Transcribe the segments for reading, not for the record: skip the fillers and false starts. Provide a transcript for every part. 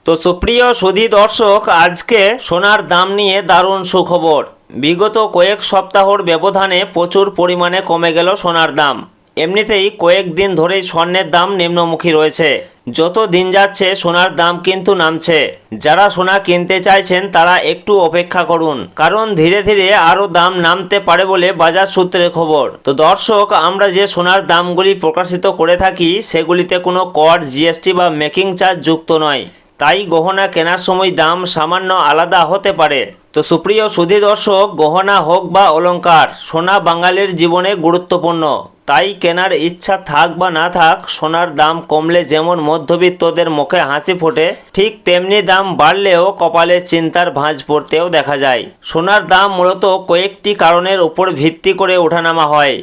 তো সুপ্রিয় সুধী দর্শক, আজকে সোনার দাম নিয়ে দারুণ সুখবর। বিগত কয়েক সপ্তাহর ব্যবধানে প্রচুর পরিমাণে কমে গেল সোনার দাম। এমনিতেই কয়েকদিন ধরেই স্বর্ণের দাম নিম্নমুখী রয়েছে। যত দিন যাচ্ছে সোনার দাম কিন্তু নামছে। যারা সোনা কিনতে চাইছেন তারা একটু অপেক্ষা করুন, কারণ ধীরে ধীরে আরও দাম নামতে পারে বলে বাজার সূত্রের খবর। তো দর্শক, আমরা যে সোনার দামগুলি প্রকাশিত করে থাকি সেগুলিতে কোনো কর, জিএসটি বা মেকিং চার্জ যুক্ত নয়। তাই গহনা কেনার সময় দাম সামান্য আলাদা হতে পারে। তো সুপ্রিয় সুধী দর্শক, গহনা হোক বা অলংকার, সোনা বাঙালির জীবনে গুরুত্বপূর্ণ। তাই কেনার ইচ্ছা থাক বা না থাক, সোনার দাম কমলে যেমন মধ্যবিত্তদের মুখে হাসি ফোটে, ঠিক তেমনি দাম বাড়লেও কপালে চিন্তার ভাঁজ পড়তেও দেখা যায়। সোনার দাম মূলত কয়েকটি কারণের উপর ভিত্তি করে ওঠানামা হয়,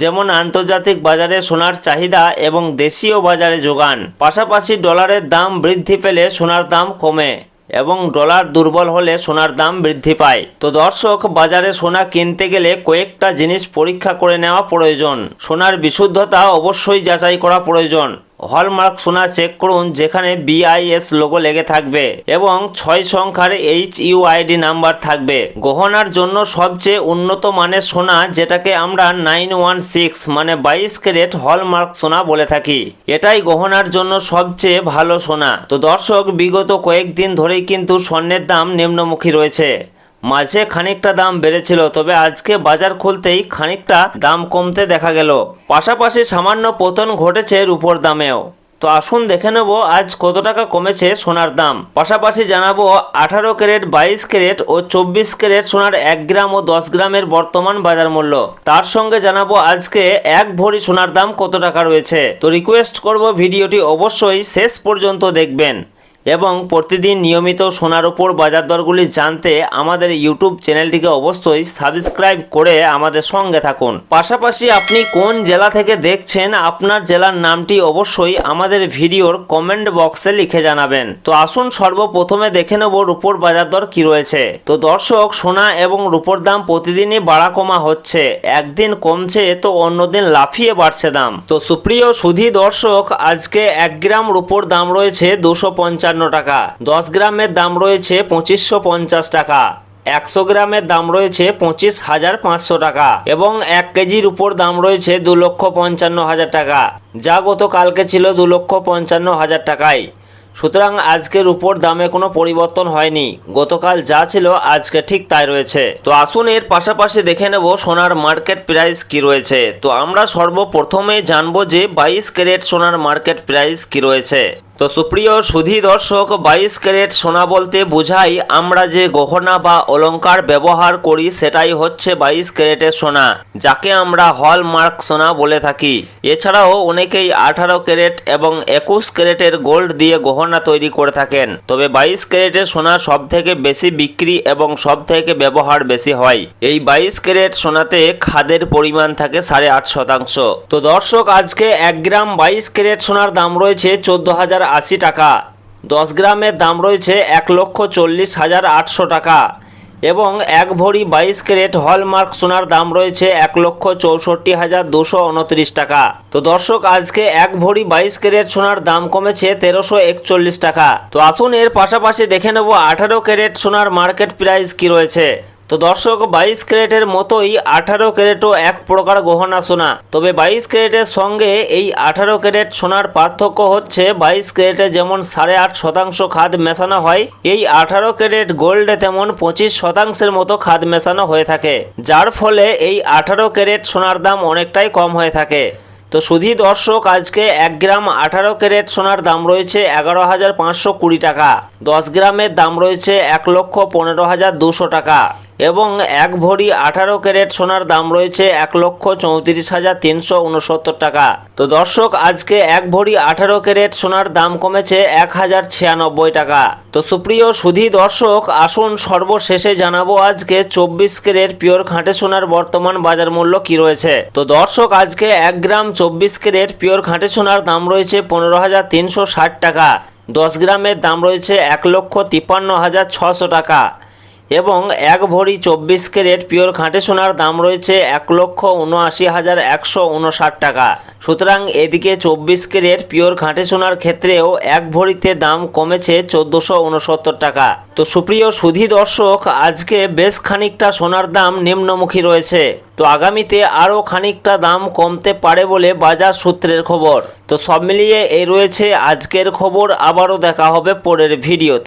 যেমন আন্তর্জাতিক বাজারে সোনার চাহিদা এবং দেশীয় বাজারে যোগান। পাশাপাশি ডলারের দাম বৃদ্ধি পেলে সোনার দাম কমে এবং ডলার দুর্বল হলে সোনার দাম বৃদ্ধি পায়। তো দর্শক, বাজারে সোনা কিনতে গেলে কয়েকটা জিনিস পরীক্ষা করে নেওয়া প্রয়োজন। সোনার বিশুদ্ধতা অবশ্যই যাচাই করা প্রয়োজন। হলমার্ক সোনা চেক করুন, যেখানে BIS লোগো লেগে থাকবে এবং 6 সংখ্যার HUID নাম্বার থাকবে। গহনার জন্য সবচেয়ে উন্নত মানের সোনা, যেটাকে আমরা 916 মানে 22 ক্যারেট হলমার্ক সোনা বলে থাকি, এটাই গহনার জন্য সবচেয়ে ভালো সোনা। তো দর্শক, বিগত কয়েকদিন ধরেই কিন্তু স্বর্ণের দাম নিম্নমুখী রয়েছে। মাঝে খানিকটা দাম বেড়েছিল, তবে আজকে বাজার খুলতেই খানিকটা দাম কমতে দেখা গেল। পাশাপাশি সামান্য পতন ঘটেছে রূপোর দামেও। তো আসুন দেখে নেব আজ কত টাকা কমেছে সোনার দাম। পাশাপাশি জানাবো 18 ক্যারেট, 22 ক্যারেট ও 24 ক্যারেট সোনার 1 গ্রাম ও 10 গ্রামের বর্তমান বাজার মূল্য। তার সঙ্গে জানাবো আজকে 1 ভরি সোনার দাম কত টাকা রয়েছে। তো রিকোয়েস্ট করব ভিডিওটি অবশ্যই শেষ পর্যন্ত দেখবেন এবং প্রতিদিন নিয়মিত সোনার উপর বাজার দরগুলি জানতে আমাদের ইউটিউব চ্যানেলটিকে অবশ্যই সাবস্ক্রাইব করে আমাদের সঙ্গে থাকুন। পাশাপাশি আপনি কোন জেলা থেকে দেখছেন, আপনার জেলার নামটি অবশ্যই আমাদের ভিডিওর কমেন্ট বক্সে লিখে জানাবেন। তো আসুন সর্বপ্রথমে দেখে নেব রূপোর বাজার দর কি রয়েছে। তো দর্শক, সোনা এবং রূপোর দাম প্রতিদিনই বাড়া কমা হচ্ছে। একদিন কমছে তো অন্যদিন লাফিয়ে বাড়ছে দাম। তো সুপ্রিয় সুধী দর্শক, আজকে 1 গ্রাম রূপোর দাম রয়েছে 255 টাকা, 10 গ্রামের দাম রয়েছে 2550 টাকা, 100 গ্রামের দাম রয়েছে 25,500 টাকা এবং 1 কেজির উপর দাম রয়েছে 2,55,000 টাকা, যা গতকালকে ছিল 2,55,000 টাকায়। সুতরাং আজকের উপর দামে কোনো পরিবর্তন হয়নি। গতকাল যা ছিল আজকে ঠিক তাই রয়েছে। তো আসুন এর পাশাপাশি দেখে নেব সোনার মার্কেট প্রাইস কি রয়েছে। তো আমরা সর্বপ্রথমে জানবো যে 22 ক্যারেট সোনার মার্কেট প্রাইস কি রয়েছে। তো সুপ্রিয় সুধী দর্শক, 22 ক্যারেট সোনা বলতে বোঝাই আমরা যে গহনা বা অলংকার ব্যবহার করি সেটাই হচ্ছে 22 ক্যারেটের সোনা, যাকে আমরা হলমার্ক সোনা বলে থাকি। এছাড়াও অনেকেই 18 ক্যারেট এবং 21 ক্যারেটের গোল্ড দিয়ে গহনা তৈরি করে থাকেন। তবে 22 ক্যারেটের সোনা সব থেকে বেশি বিক্রি এবং সব থেকে ব্যবহার বেশি হয়। এই 22 ক্যারেট সোনাতে খাদের পরিমাণ থাকে 8.5%। তো দর্শক, আজকে 1 গ্রাম 22 ক্যারেট সোনার দাম রয়েছে 14,080 টাকা, 10 গ্রামের দাম রয়েছে 1,40,800 টাকা এবং 1 ভরি 22 ক্যারেট হলমার্ক সোনার দাম রয়েছে 1,64,229 টাকা। তো দর্শক, আজকে 1 ভরি 22 ক্যারেট সোনার দাম কমেছে 1341 টাকা। তো আসুন এর পাশাপাশি দেখে নেব 18 ক্যারেট সোনার মার্কেট প্রাইস কি রয়েছে। তো দর্শক, 22 ক্যারেটের মতোই 18 ক্যারেটও এক প্রকার গহনা সোনা। তবে 22 ক্যারেটের সঙ্গে এই 18 ক্যারেট সোনার পার্থক্য হচ্ছে 22 ক্যারেটে যেমন 8.5% খাদ মেশানো হয়, এই 18 ক্যারেট গোল্ডে তেমন 25% মতো খাদ মেশানো হয়ে থাকে, যার ফলে এই 18 ক্যারেট সোনার দাম অনেকটাই কম হয়ে থাকে। তো সুধী দর্শক, আজকে 1 গ্রাম 18 ক্যারেট সোনার দাম রয়েছে 11,520 টাকা, 10 গ্রামের দাম রয়েছে 1,15,200 টাকা এবং 1 ভরি 18 ক্যারেট সোনার দাম রয়েছে 1,34,369 টাকা। তো দর্শক, আজকে 1 ভরি 18 ক্যারেট সোনার দাম কমেছে 1,096 টাকা। তো সুপ্রিয় সুধী দর্শক, আসুন সর্বশেষে জানাবো আজকে 24 ক্যারেট পিওর খাঁটি সোনার বর্তমান বাজার মূল্য কি রয়েছে। তো দর্শক, আজকে 1 গ্রাম 24 ক্যারেট পিওর খাঁটি সোনার দাম রয়েছে 15,360 টাকা, 10 গ্রামের দাম রয়েছে 1,53,600 টাকা এবং 1 ভরি 24 ক্যারেট পিওর খাঁটি সোনার দাম রয়েছে 1,79,159 টাকা। সুতরাং এদিকে 24 ক্যারেট পিওর খাঁটি সোনার ক্ষেত্রেও 1 ভরিতে দাম কমেছে 1469 টাকা। তো সুপ্রিয় সুধী দর্শক, আজকে বেশ খানিকটা সোনার দাম নিম্নমুখী রয়েছে। তো আগামীতে আরও খানিকটা দাম কমতে পারে বলে বাজার সূত্রের খবর। তো সব মিলিয়ে এই রয়েছে আজকের খবর। আবারও দেখা হবে পরের ভিডিওতে।